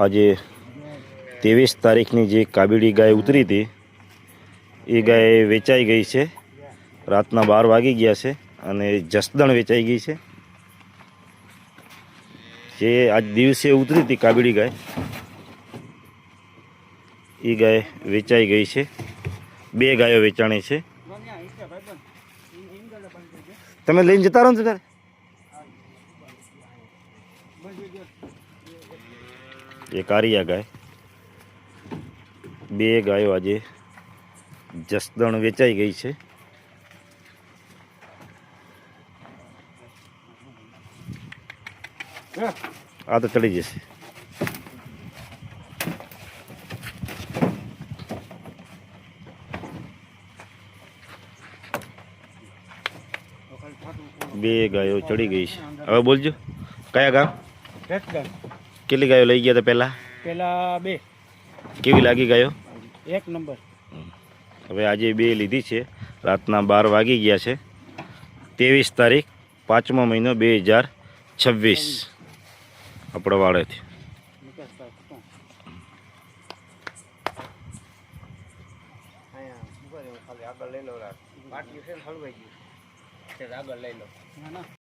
આજે 23 તારીખની જે કાબીડી ગાય ઉતરી હતી એ ગાય વેચાઈ ગઈ છે। રાતના 12 વાગી ગયા છે અને જસદણ વેચાઈ ગઈ છે। જે આજ દિવસે ઉતરી હતી કાબીડી ગાય એ ગાય વેચાઈ ગઈ છે। 2 ગાયો વેચાણી છે। તમે લઈને જતા રહો ને ત્યારે એ કારિયા ગાય 2 ગાયો આજે જસદણ વેચાઈ ગઈ છે। આ તો ચડી જશે। બે ગાયો ચડી ગઈ છે। હવે બોલજો કયા ગામ કેટલી ગાયો લઈ ગયા હતા પહેલા 2 કેવી લાગી ગાયો 1 નંબર। હવે આજે 2 લીધી છે। રાતના 12 વાગી ગયા છે। 23 તારીખ 5મો મહિનો 2026 આપણા વાડેથી। આગળ લઈ લો